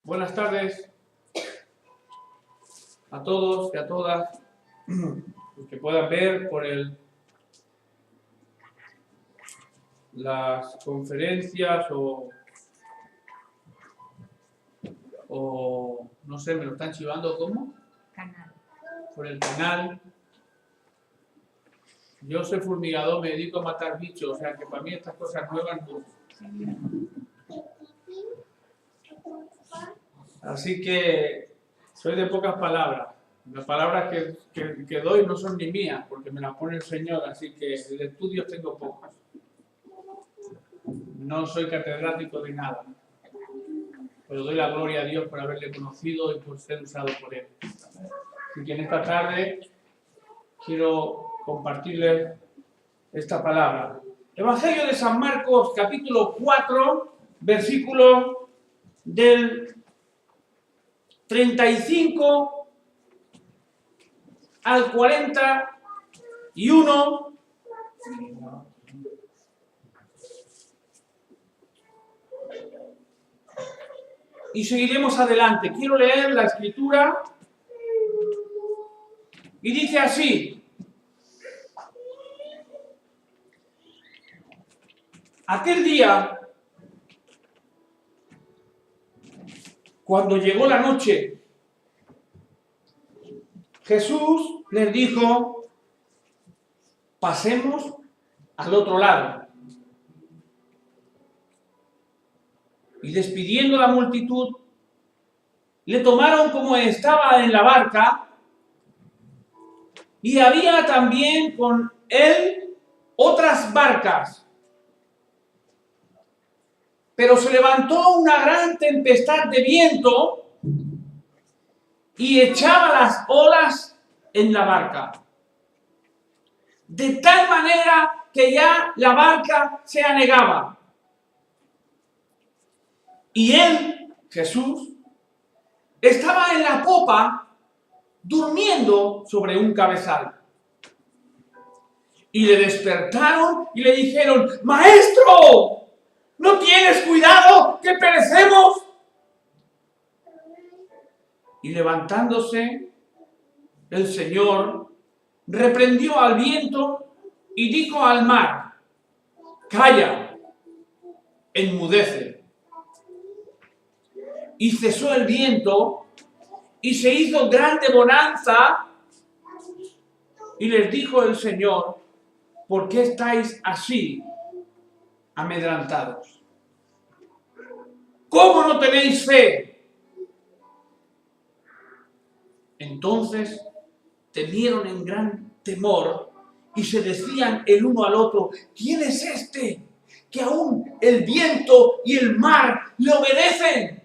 Buenas tardes a todos y a todas los que puedan ver por las conferencias o no sé, me lo están chivando ¿cómo? Canal. Por el canal. Yo soy fumigador, me dedico a matar bichos, o sea que para mí estas cosas nuevas no. Así que soy de pocas palabras. Las palabras que doy no son ni mías, porque me las pone el Señor, así que de estudios tengo pocos. No soy catedrático de nada, pero doy la gloria a Dios por haberle conocido y por ser usado por Él. Así que en esta tarde quiero compartirles esta palabra. Evangelio de San Marcos, capítulo 4, versículo del 35 al 41. Y seguiremos adelante. Quiero leer la escritura y dice así: aquel día, cuando llegó la noche, Jesús les dijo: pasemos al otro lado. Y despidiendo la multitud, le tomaron como estaba en la barca, y había también con él otras barcas. Pero se levantó una gran tempestad de viento y echaba las olas en la barca, de tal manera que ya la barca se anegaba. Y él, Jesús, estaba en la popa durmiendo sobre un cabezal. Y le despertaron y le dijeron: ¡Maestro! ¿No tienes cuidado que perecemos? Y levantándose, el Señor reprendió al viento y dijo al mar: ¡Calla! Enmudece. Y cesó el viento y se hizo grande bonanza. Y les dijo el Señor: ¿por qué estáis así amedrentados? ¿Cómo no tenéis fe? Entonces temieron en gran temor y se decían el uno al otro: ¿quién es este que aún el viento y el mar le obedecen?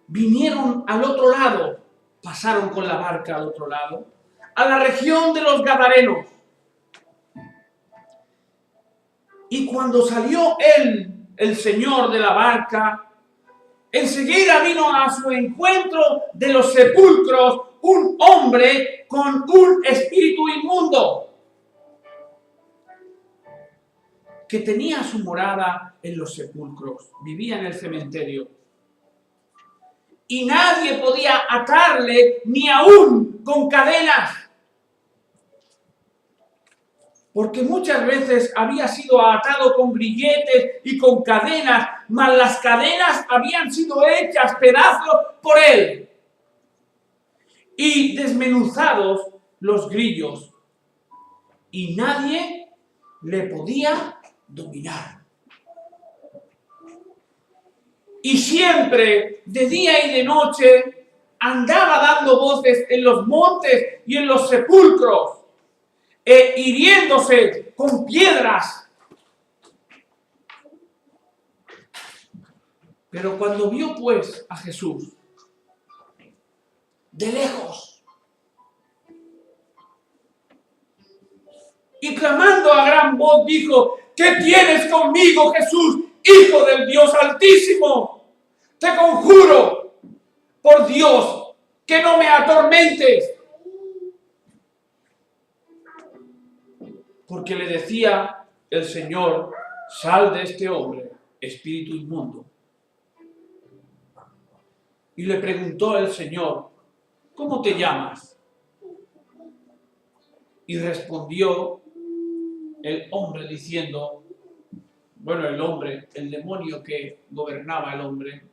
Vinieron al otro lado, pasaron con la barca al otro lado, a la región de los Gadarenos. Y cuando salió el Señor de la barca, enseguida vino a su encuentro de los sepulcros un hombre con un espíritu inmundo, que tenía su morada en los sepulcros, vivía en el cementerio. Y nadie podía atarle ni aún con cadenas, porque muchas veces había sido atado con grilletes y con cadenas, mas las cadenas habían sido hechas pedazos por él, y desmenuzados los grillos, y nadie le podía dominar. Y siempre, de día y de noche, andaba dando voces en los montes y en los sepulcros, hiriéndose con piedras. Pero cuando vio pues a Jesús de lejos, y clamando a gran voz dijo: ¿qué tienes conmigo, Jesús, Hijo del Dios Altísimo? Te conjuro por Dios que no me atormentes. porque le decía el Señor: sal de este hombre, espíritu inmundo. Y le preguntó el Señor: ¿cómo te llamas? Y respondió el hombre diciendo, el demonio que gobernaba el hombre: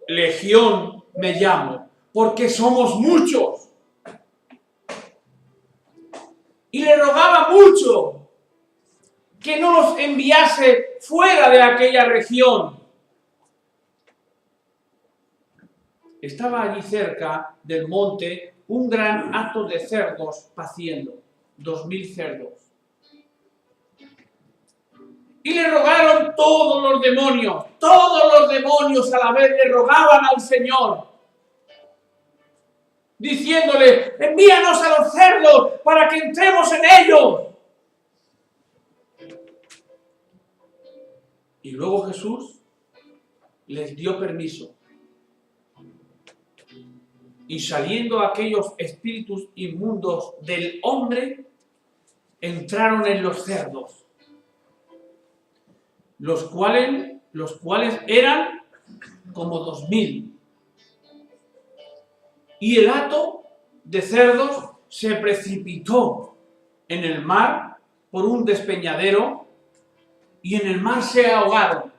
Legión me llamo, porque somos muchos. Y le rogaba mucho que no los enviase fuera de aquella región. Estaba allí cerca del monte un gran hato de cerdos paciendo, 2000 cerdos. Y le rogaron todos los demonios a la vez le rogaban al Señor, diciéndole: envíanos a los cerdos para que entremos en ellos. Y luego Jesús les dio permiso. Y saliendo aquellos espíritus inmundos del hombre, entraron en los cerdos, los cuales eran como 2000. Y el hato de cerdos se precipitó en el mar por un despeñadero, y en el mar se ahogaron.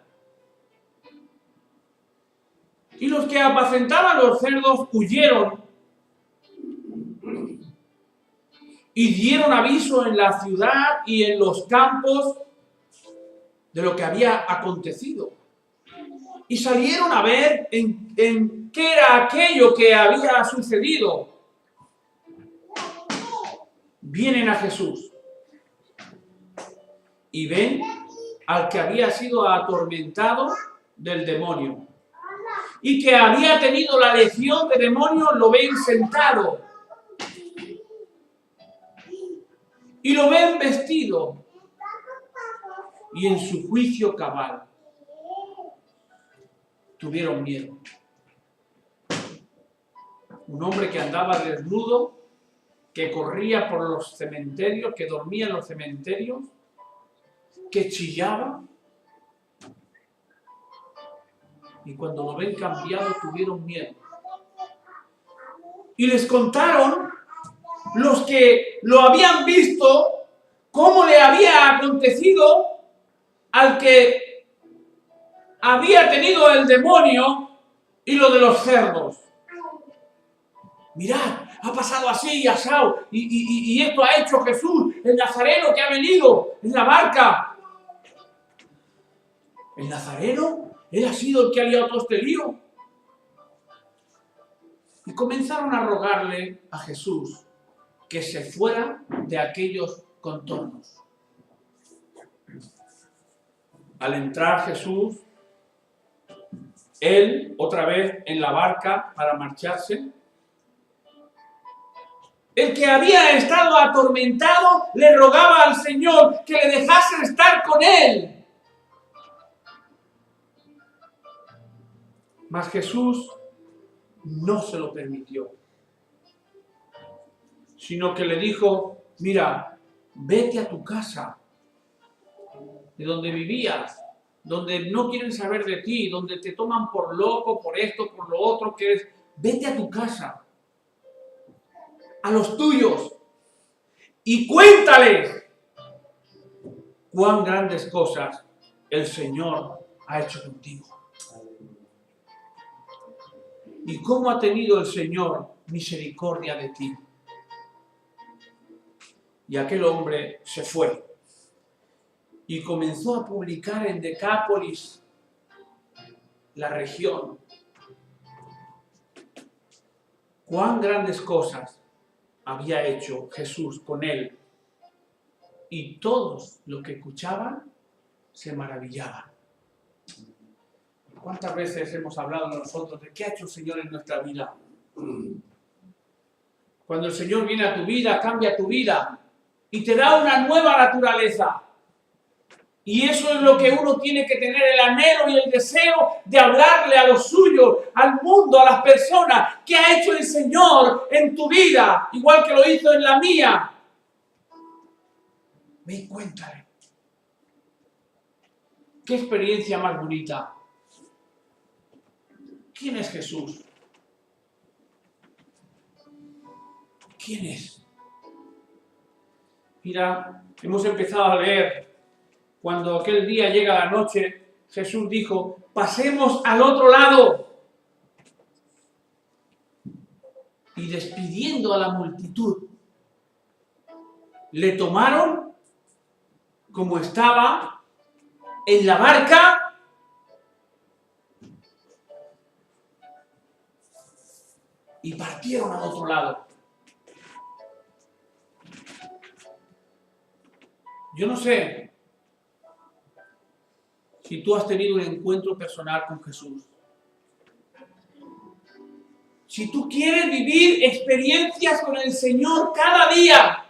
Y los que apacentaban los cerdos huyeron y dieron aviso en la ciudad y en los campos de lo que había acontecido. Y salieron a ver en qué era aquello que había sucedido. Vienen a Jesús y ven al que había sido atormentado del demonio y que había tenido la legión de demonios. Lo ven sentado y lo ven vestido y en su juicio cabal. Tuvieron miedo. Un hombre que andaba desnudo, que corría por los cementerios, que dormía en los cementerios, que chillaba. Y cuando lo ven cambiado, tuvieron miedo. Y les contaron los que lo habían visto cómo le había acontecido al que había tenido el demonio y lo de los cerdos. Mirad, ha pasado así y asado, y esto ha hecho Jesús, el Nazareno que ha venido en la barca. ¿El Nazareno? Él ha sido el que ha liado todo este lío. Y comenzaron a rogarle a Jesús que se fuera de aquellos contornos. Al entrar Jesús, él otra vez en la barca para marcharse, el que había estado atormentado le rogaba al Señor que le dejase estar con él. Mas Jesús no se lo permitió, sino que le dijo: mira, vete a tu casa, de donde vivías, donde no quieren saber de ti, donde te toman por loco, por esto, por lo otro, que eres. Vete a tu casa, a los tuyos, y cuéntales cuán grandes cosas el Señor ha hecho contigo. Y cómo ha tenido el Señor misericordia de ti. Y aquel hombre se fue y comenzó a publicar en Decápolis, la región, cuán grandes cosas había hecho Jesús con él. Y todos los que escuchaban se maravillaban. ¿Cuántas veces hemos hablado nosotros de qué ha hecho el Señor en nuestra vida? Cuando el Señor viene a tu vida, cambia tu vida y te da una nueva naturaleza. Y eso es lo que uno tiene que tener, el anhelo y el deseo de hablarle a los suyos, al mundo, a las personas, qué ha hecho el Señor en tu vida, igual que lo hizo en la mía. Ve y cuéntale. ¿Qué experiencia más bonita? ¿Quién es Jesús? ¿Quién es? Mira, hemos empezado a leer. Cuando aquel día llega la noche, Jesús dijo, pasemos al otro lado. Y despidiendo a la multitud, le tomaron como estaba en la barca y partieron al otro lado. Yo no sé si tú has tenido un encuentro personal con Jesús. Si tú quieres vivir experiencias con el Señor cada día,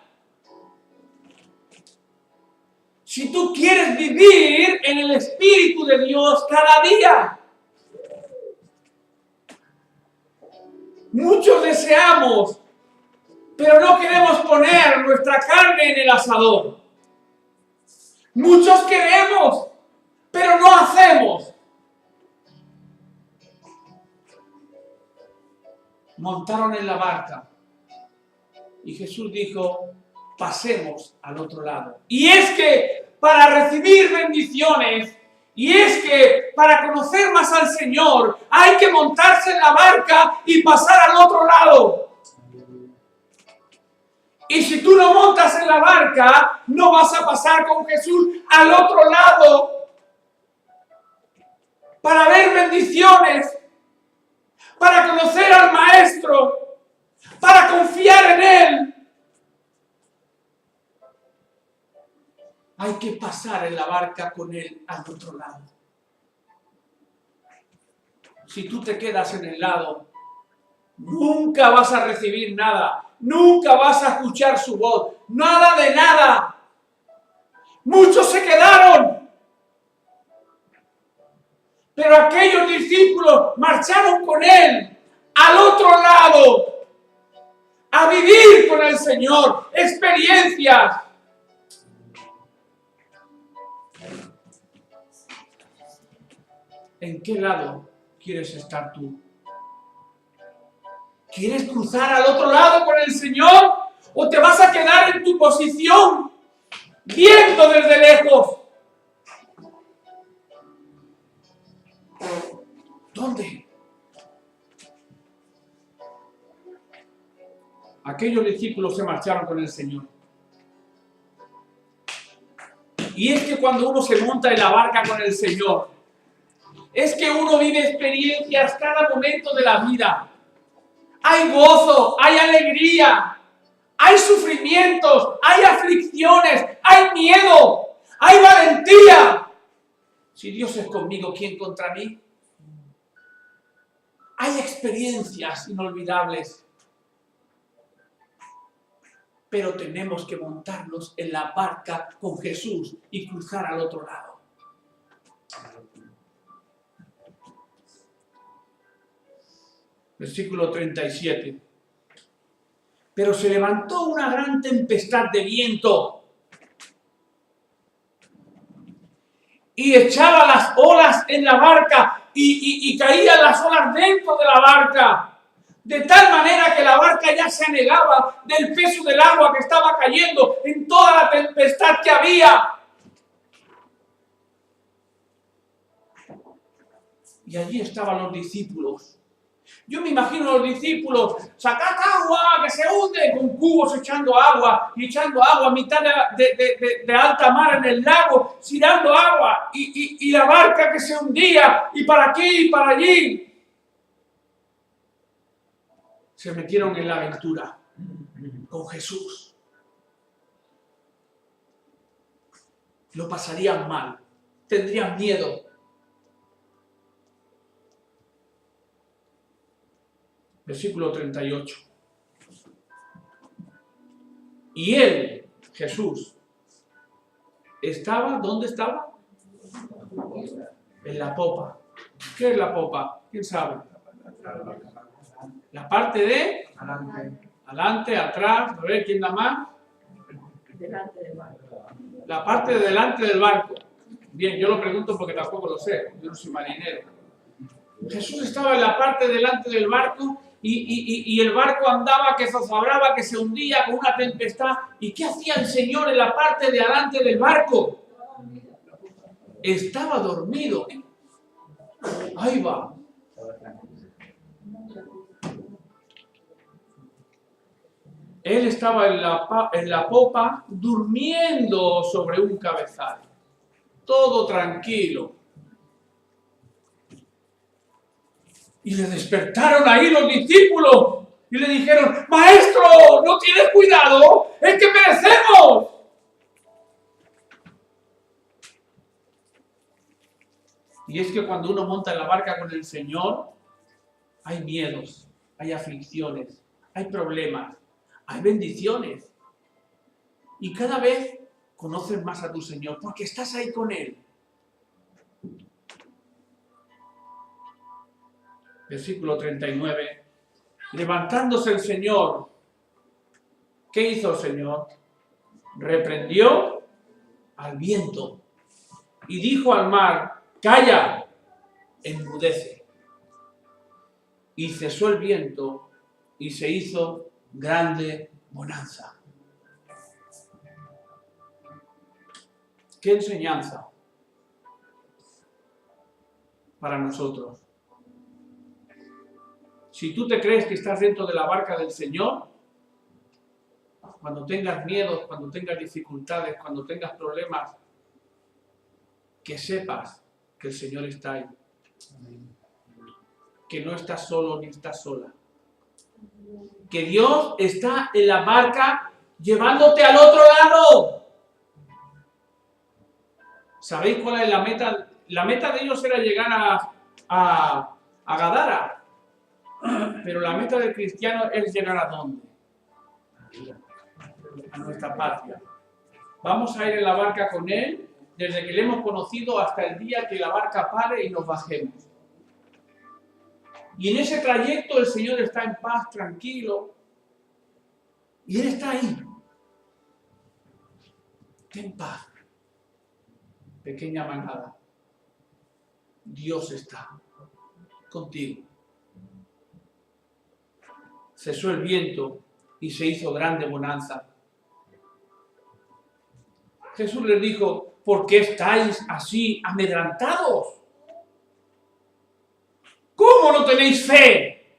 si tú quieres vivir en el Espíritu de Dios cada día, muchos deseamos, pero no queremos poner nuestra carne en el asador. Muchos queremos, pero no hacemos. Montaron en la barca y Jesús dijo, pasemos al otro lado. Y es que para recibir bendiciones, y es que para conocer más al Señor, hay que montarse en la barca y pasar al otro lado. Y si tú no montas en la barca, no vas a pasar con Jesús al otro lado para ver bendiciones, para conocer al Maestro, para confiar en Él. Hay que pasar en la barca con Él al otro lado. Si tú te quedas en el lado, nunca vas a recibir nada. Nunca vas a escuchar su voz. Nada de nada. Muchos se quedaron. Pero aquellos discípulos marcharon con Él al otro lado. A vivir con el Señor. Experiencias. ¿En qué lado quieres estar tú? ¿Quieres cruzar al otro lado con el Señor? ¿O te vas a quedar en tu posición viendo desde lejos? ¿Dónde? Aquellos discípulos se marcharon con el Señor. Y es que cuando uno se monta en la barca con el Señor, es que uno vive experiencias cada momento de la vida. Hay gozo, hay alegría, hay sufrimientos, hay aflicciones, hay miedo, hay valentía. Si Dios es conmigo, ¿quién contra mí? Hay experiencias inolvidables. Pero tenemos que montarnos en la barca con Jesús y cruzar al otro lado. Versículo 37. Pero se levantó una gran tempestad de viento y echaba las olas en la barca y caían las olas dentro de la barca, de tal manera que la barca ya se anegaba del peso del agua que estaba cayendo en toda la tempestad que había. Y allí estaban los discípulos. Yo me imagino a los discípulos, sacad agua que se hunde, con cubos echando agua a mitad de alta mar en el lago, tirando agua, y la barca que se hundía, y para aquí y para allí. Se metieron en la aventura con Jesús. Lo pasarían mal, tendrían miedo. Versículo 38. Y él, Jesús, estaba, ¿dónde estaba? En la popa. ¿Qué es la popa? ¿Quién sabe? La parte de adelante, atrás, a ver quién da más. Delante del mar. La parte de delante del barco. Bien, yo lo pregunto porque tampoco lo sé, yo no soy marinero. Jesús estaba en la parte delante del barco y el barco andaba, que zozobraba, que se hundía con una tempestad. ¿Y qué hacía el Señor en la parte de delante del barco? Estaba dormido. Ahí va. Él estaba en la popa durmiendo sobre un cabezal. Todo tranquilo. Y le despertaron ahí los discípulos y le dijeron: ¡Maestro, no tienes cuidado! ¡Es que perecemos! Y es que cuando uno monta en la barca con el Señor, hay miedos, hay aflicciones, hay problemas, hay bendiciones. Y cada vez conoces más a tu Señor porque estás ahí con Él. Versículo 39. Levantándose el Señor, ¿qué hizo el Señor? Reprendió al viento y dijo al mar: ¡Calla! Enmudece. Y cesó el viento y se hizo grande bonanza. ¿Qué enseñanza para nosotros? Si tú te crees que estás dentro de la barca del Señor, cuando tengas miedos, cuando tengas dificultades, cuando tengas problemas, que sepas que el Señor está ahí. Que no estás solo ni estás sola. Que Dios está en la barca llevándote al otro lado. ¿Sabéis cuál es la meta? La meta de ellos era llegar a Gadara. Pero la meta del cristiano es llegar ¿a dónde? A nuestra patria. Vamos a ir en la barca con Él desde que le hemos conocido hasta el día que la barca pare y nos bajemos. Y en ese trayecto el Señor está en paz, tranquilo. Y Él está ahí. Ten paz. Pequeña manada. Dios está contigo. Cesó el viento y se hizo grande bonanza. Jesús les dijo: ¿por qué estáis así amedrentados? ¿Cómo no tenéis fe?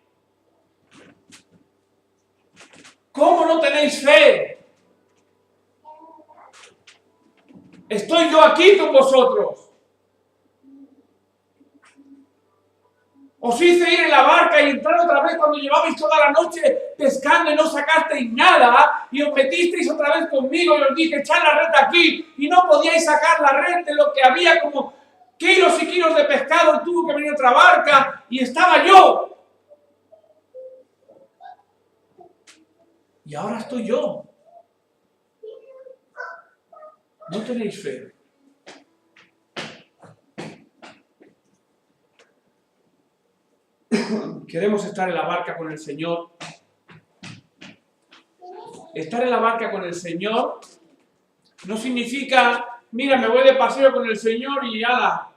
¿Cómo no tenéis fe? Estoy yo aquí con vosotros. Os hice ir en la barca y entrar otra vez cuando llevabais toda la noche pescando y no sacasteis nada, y os metisteis otra vez conmigo y os dije: echad la red aquí, y no podíais sacar la red de lo que había, como kilos y kilos de pescado, y tuvo que venir otra barca y estaba yo. Y ahora estoy yo. ¿No tenéis fe? Queremos estar en la barca con el Señor. Estar en la barca con el Señor no significa: mira, me voy de paseo con el Señor y ala.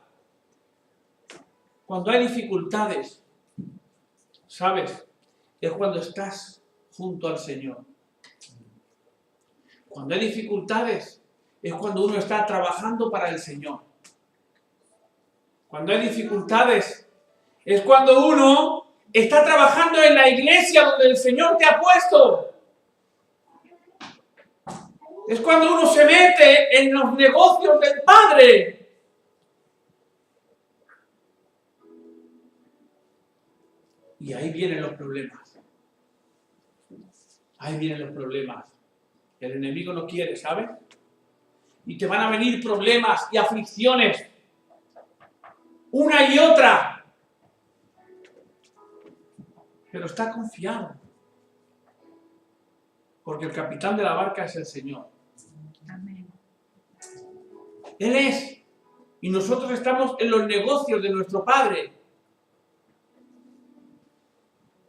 Cuando hay dificultades, ¿sabes? Es cuando estás junto al Señor. Cuando hay dificultades, es cuando uno está trabajando para el Señor. Cuando hay dificultades, es cuando uno está trabajando en la iglesia donde el Señor te ha puesto. Es cuando uno se mete en los negocios del Padre. Y ahí vienen los problemas. Ahí vienen los problemas. El enemigo no quiere, ¿sabes? Y te van a venir problemas y aflicciones. Una y otra. Pero está confiado. Porque el capitán de la barca es el Señor. Amén. Él es. Y nosotros estamos en los negocios de nuestro Padre.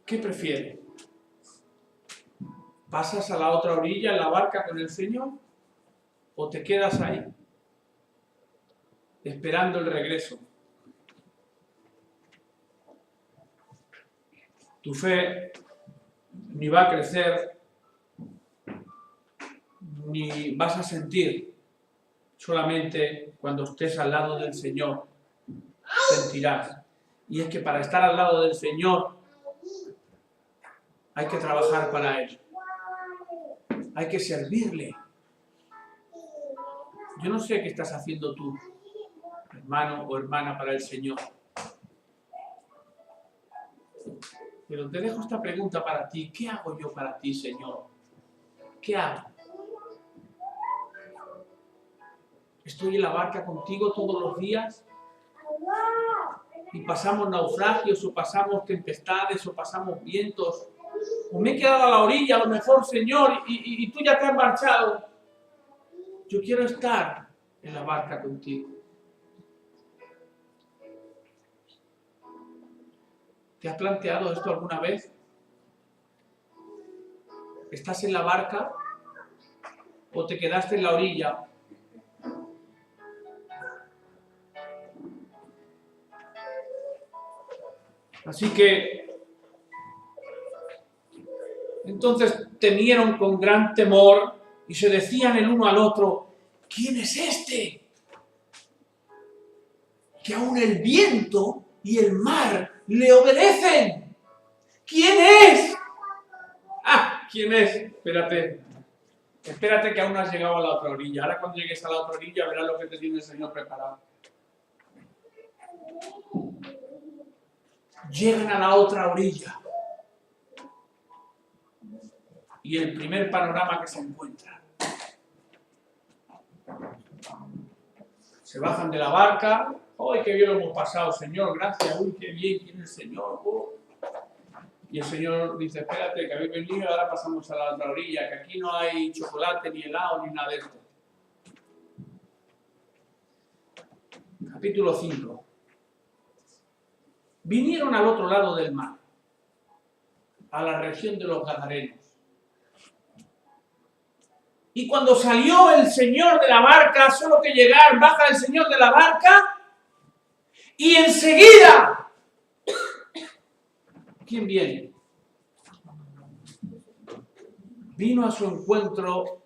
¿Qué prefiere? ¿Pasas a la otra orilla en la barca con el Señor? o te quedas ahí, esperando el regreso. Tu fe ni va a crecer, ni vas a sentir. Solamente cuando estés al lado del Señor sentirás. Y es que para estar al lado del Señor hay que trabajar para Él. Hay que servirle. Yo no sé qué estás haciendo tú, hermano o hermana, para el Señor. Pero te dejo esta pregunta para ti. ¿Qué hago yo para ti, Señor? ¿Qué hago? ¿Estoy en la barca contigo todos los días? ¿Y pasamos naufragios, o pasamos tempestades, o pasamos vientos? ¿O me he quedado a la orilla, a lo mejor, Señor, y tú ya te has marchado? Yo quiero estar en la barca contigo. ¿Te has planteado esto alguna vez? ¿Estás en la barca o te quedaste en la orilla? Así que entonces temieron con gran temor y se decían el uno al otro: ¿quién es este? Que aún el viento y el mar le obedecen. ¿Quién es? ¿Quién es? Espérate que aún no has llegado a la otra orilla. Ahora cuando llegues a la otra orilla verás lo que te tiene el Señor preparado. Llegan a la otra orilla. Y el primer panorama que se encuentra. Se bajan de la barca. ¡Ay, qué bien lo hemos pasado, Señor! Gracias. ¡Uy, qué bien tiene el Señor! ¡Oh! Y el Señor dice: espérate, que habéis venido, ahora pasamos a la otra orilla, que aquí no hay chocolate, ni helado, ni nada de esto. Capítulo 5. Vinieron al otro lado del mar, a la región de los Gadarenos. Y cuando salió el Señor de la barca, solo que llegar, baja el Señor de la barca, y enseguida, ¿quién viene? Vino a su encuentro,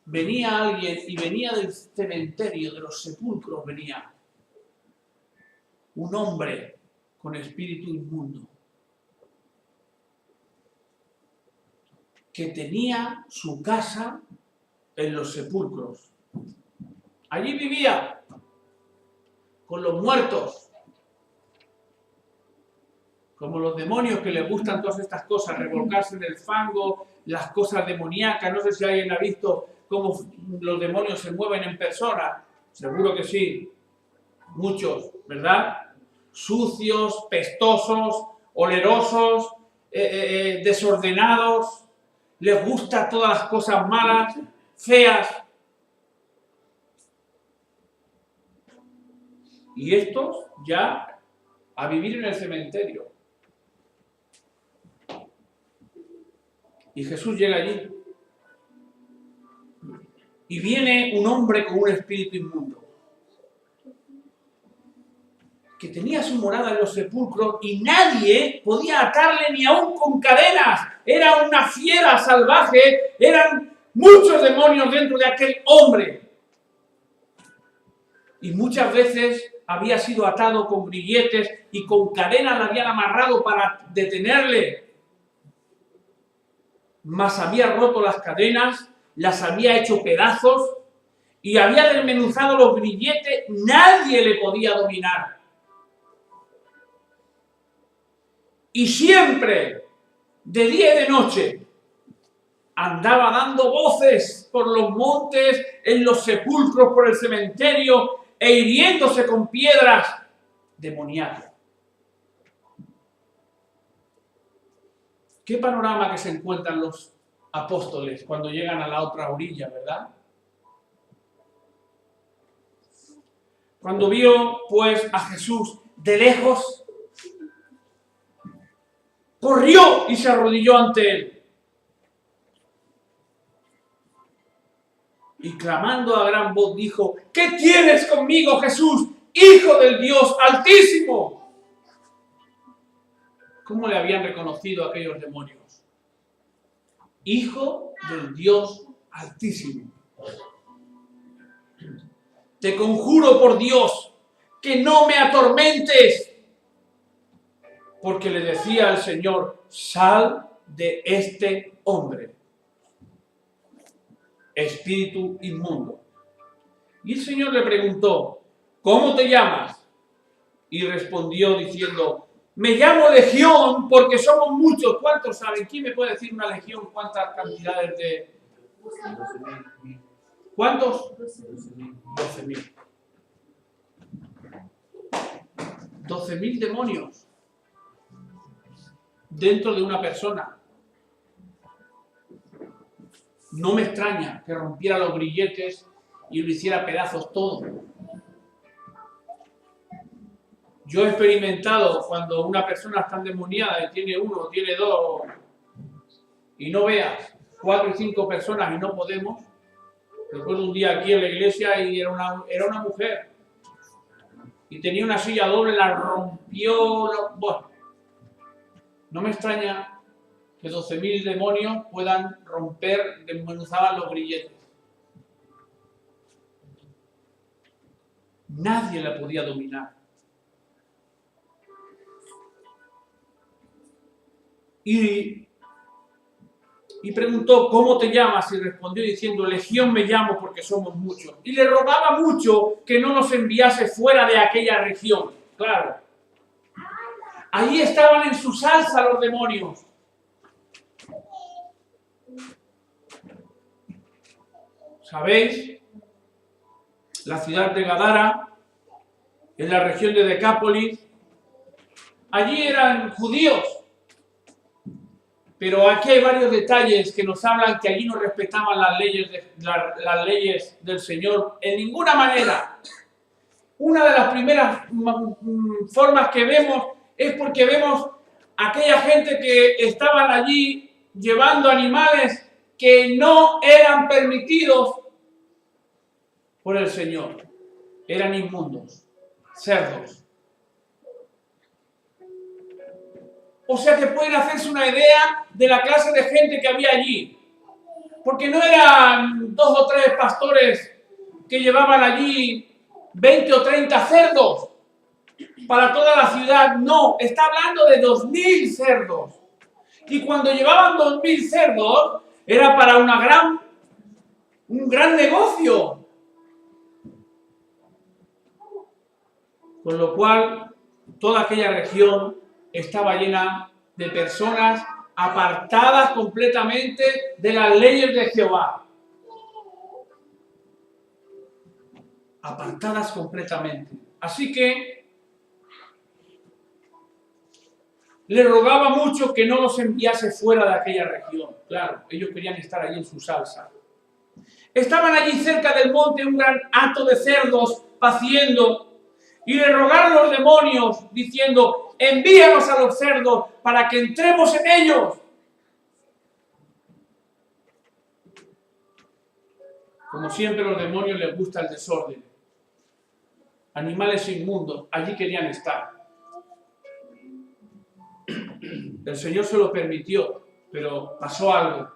venía alguien, y venía del cementerio, de los sepulcros venía un hombre con espíritu inmundo, que tenía su casa en los sepulcros. Allí vivía con los muertos, como los demonios que les gustan todas estas cosas, revolcarse en el fango, las cosas demoníacas. No sé si alguien ha visto cómo los demonios se mueven en persona. Seguro que sí, muchos, ¿verdad? Sucios, pestosos, olerosos, desordenados. Les gustan todas las cosas malas, feas. Y estos ya a vivir en el cementerio. Y Jesús llega allí. Y viene un hombre con un espíritu inmundo, que tenía su morada en los sepulcros y nadie podía atarle ni aún con cadenas. Era una fiera salvaje, eran muchos demonios dentro de aquel hombre. Y muchas veces había sido atado con grilletes y con cadenas le habían amarrado para detenerle. Mas había roto las cadenas, las había hecho pedazos y había desmenuzado los grilletes. Nadie le podía dominar. Y siempre, de día y de noche, andaba dando voces por los montes, en los sepulcros, por el cementerio, e hiriéndose con piedras demoníacas. Qué panorama que se encuentran los apóstoles cuando llegan a la otra orilla, ¿verdad? Cuando vio, pues, a Jesús de lejos, corrió y se arrodilló ante él. y clamando a gran voz dijo: ¿qué tienes conmigo, Jesús, Hijo del Dios Altísimo? ¿Cómo le habían reconocido a aquellos demonios? Hijo del Dios Altísimo. Te conjuro por Dios que no me atormentes. Porque le decía al Señor: sal de este hombre, espíritu inmundo. Y el Señor le preguntó: ¿cómo te llamas? Y respondió diciendo: me llamo Legión, porque somos muchos. ¿Cuántos saben? ¿Quién me puede decir una legión? ¿Cuántas cantidades de...? ¿Cuántos? 12.000. 12.000 demonios dentro de una persona. No me extraña que rompiera los grilletes y lo hiciera pedazos todo. Yo he experimentado cuando una persona está endemoniada y tiene uno, tiene dos, y no veas, 4 y 5 personas y no podemos. Recuerdo un día aquí en la iglesia y era una mujer y tenía una silla doble, la rompió. Bueno, no me extraña que 12.000 demonios puedan romper, desmenuzaban los grilletes. Nadie la podía dominar. Y preguntó: ¿cómo te llamas? Y respondió diciendo: Legión me llamo, porque somos muchos. Y le rogaba mucho que no nos enviase fuera de aquella región. Claro. Allí estaban en su salsa los demonios. ¿Sabéis? La ciudad de Gadara, en la región de Decápolis, allí eran judíos. Pero aquí hay varios detalles que nos hablan que allí no respetaban las leyes del Señor en ninguna manera. Una de las primeras formas que vemos es porque vemos a aquella gente que estaban allí llevando animales que no eran permitidos por el Señor. Eran inmundos, cerdos. O sea que pueden hacerse una idea de la clase de gente que había allí. Porque no eran 2 o 3 pastores que llevaban allí 20 o 30 cerdos para toda la ciudad. No, está hablando de 2.000 cerdos. Y cuando llevaban 2.000 cerdos, era para un gran negocio. Con lo cual, toda aquella región estaba llena de personas apartadas completamente de las leyes de Jehová. Apartadas completamente. Así que le rogaba mucho que no los enviase fuera de aquella región. Claro, ellos querían estar allí en su salsa. Estaban allí cerca del monte un gran hato de cerdos paciendo, y le rogaron los demonios diciendo: envíanos a los cerdos para que entremos en ellos. Como siempre, a los demonios les gusta el desorden. Animales inmundos, allí querían estar. El Señor se lo permitió, pero pasó algo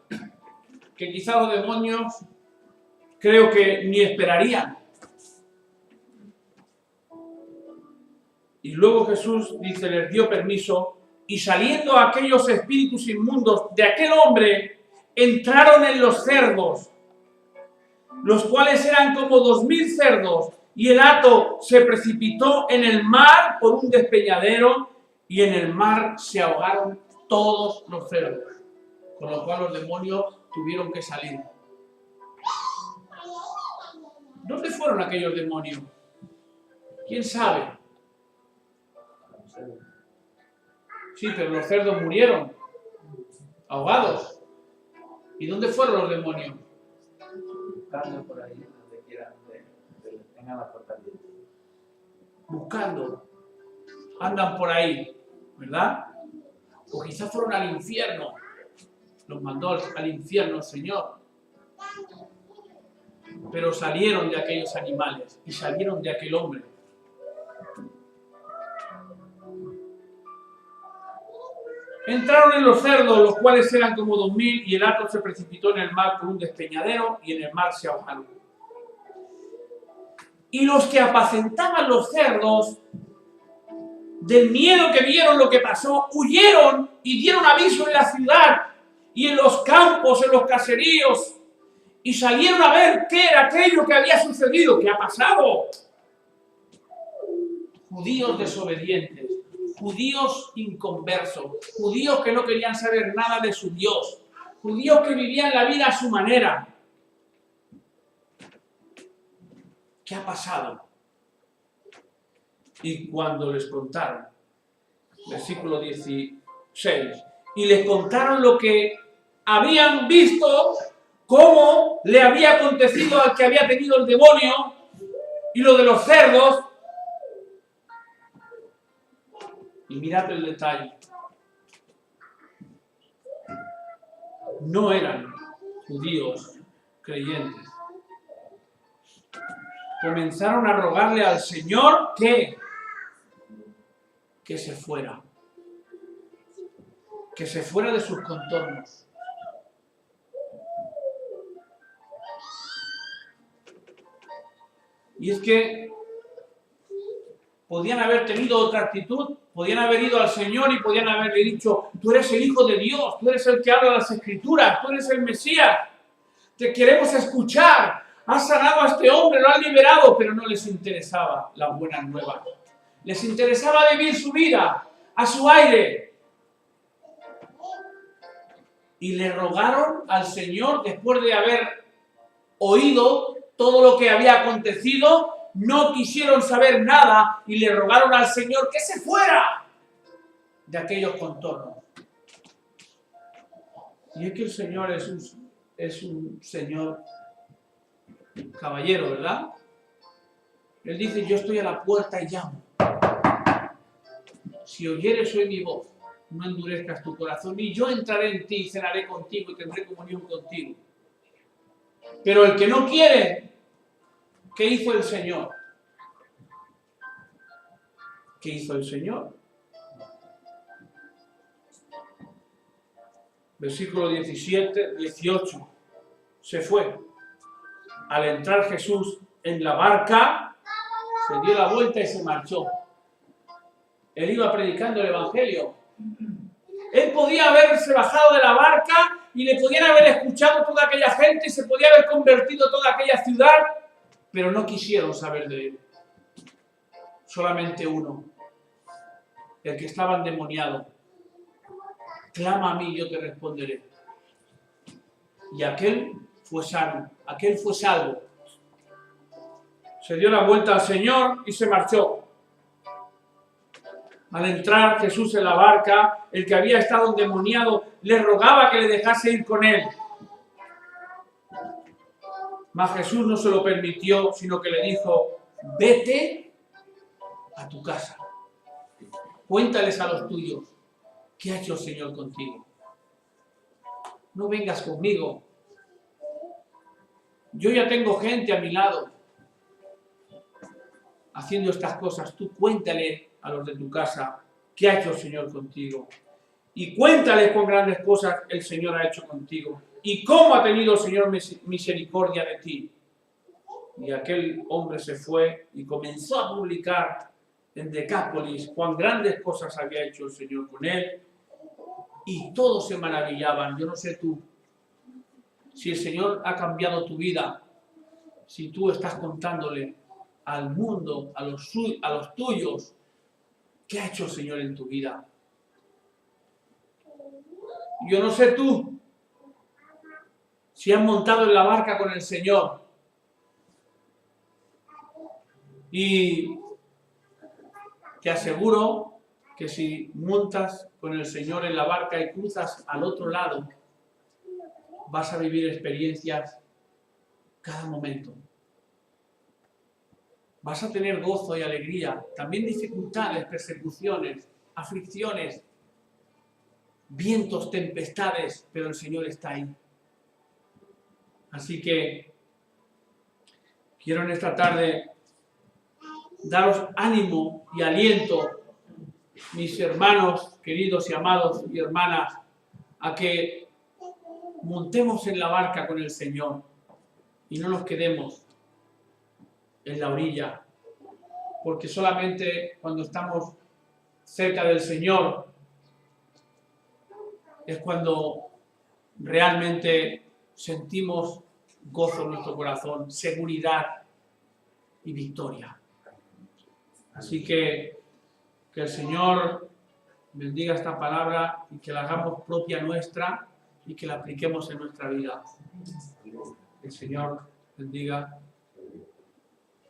que quizá los demonios creo que ni esperarían. Y luego Jesús dice, les dio permiso, y saliendo aquellos espíritus inmundos de aquel hombre, entraron en los cerdos, los cuales eran como 2.000 cerdos, y el hato se precipitó en el mar por un despeñadero, y en el mar se ahogaron todos los cerdos, con lo cual los demonios tuvieron que salir. ¿Dónde fueron aquellos demonios? ¿Quién sabe? Sí, pero los cerdos murieron, ahogados. ¿Y dónde fueron los demonios? Buscando por ahí, donde quieran, donde tengan la fortaleza. Buscando. Andan por ahí, ¿verdad? O quizás fueron al infierno. Los mandó al infierno el Señor. pero salieron de aquellos animales y salieron de aquel hombre. Entraron en los cerdos, los cuales eran como 2000, y el hato se precipitó en el mar por un despeñadero, y en el mar se ahogaron. Y los que apacentaban los cerdos, del miedo que vieron lo que pasó, huyeron y dieron aviso en la ciudad y en los campos, en los caseríos, y salieron a ver qué era aquello que había sucedido, qué ha pasado. Judíos desobedientes, judíos inconversos, judíos que no querían saber nada de su Dios, judíos que vivían la vida a su manera. ¿Qué ha pasado? Y cuando les contaron, versículo 16, y les contaron lo que habían visto, cómo le había acontecido al que había tenido el demonio, y lo de los cerdos. Y mirad el detalle. No eran judíos creyentes. Comenzaron a rogarle al Señor que se fuera. Que se fuera de sus contornos. Y es que podían haber tenido otra actitud, podían haber ido al Señor y podían haberle dicho: tú eres el Hijo de Dios, tú eres el que habla las Escrituras, tú eres el Mesías, te queremos escuchar, has sanado a este hombre, lo has liberado. Pero no les interesaba la buena nueva, les interesaba vivir su vida a su aire. Y le rogaron al Señor, después de haber oído todo lo que había acontecido, no quisieron saber nada y le rogaron al Señor que se fuera de aquellos contornos. Y es que el Señor es un Señor caballero, ¿verdad? Él dice: yo estoy a la puerta y llamo. Si oyeres hoy mi voz, no endurezcas tu corazón, y yo entraré en ti y cenaré contigo y tendré comunión contigo. Pero el que no quiere, ¿qué hizo el Señor? ¿Qué hizo el Señor? Versículo 17, 18. Se fue. Al entrar Jesús en la barca, se dio la vuelta y se marchó. Él iba predicando el Evangelio. Él podía haberse bajado de la barca y le podían haber escuchado toda aquella gente y se podía haber convertido toda aquella ciudad, pero no quisieron saber de él. Solamente uno, el que estaba endemoniado: clama a mí y yo te responderé. Y aquel fue sano, aquel fue salvo. Se dio la vuelta al Señor y se marchó. Al entrar Jesús en la barca, el que había estado endemoniado le rogaba que le dejase ir con él. Mas Jesús no se lo permitió, sino que le dijo: vete a tu casa. Cuéntales a los tuyos qué ha hecho el Señor contigo. No vengas conmigo. Yo ya tengo gente a mi lado haciendo estas cosas. Tú cuéntale a los de tu casa qué ha hecho el Señor contigo. Y cuéntale cuán grandes cosas el Señor ha hecho contigo. Y cómo ha tenido el Señor misericordia de ti. Y aquel hombre se fue y comenzó a publicar en Decápolis cuán grandes cosas había hecho el Señor con él. Y todos se maravillaban. Yo no sé tú, si el Señor ha cambiado tu vida, si tú estás contándole al mundo, a los tuyos, ¿qué ha hecho el Señor en tu vida? Yo no sé tú, si has montado en la barca con el Señor y te aseguro que si montas con el Señor en la barca y cruzas al otro lado, vas a vivir experiencias cada momento. Vas a tener gozo y alegría, también dificultades, persecuciones, aflicciones, vientos, tempestades, pero el Señor está ahí. Así que quiero en esta tarde daros ánimo y aliento, mis hermanos queridos y amados y hermanas, a que montemos en la barca con el Señor y no nos quedemos en la orilla, porque solamente cuando estamos cerca del Señor es cuando realmente sentimos gozo en nuestro corazón, seguridad y victoria. Así que el Señor bendiga esta palabra y que la hagamos propia nuestra y que la apliquemos en nuestra vida. El Señor bendiga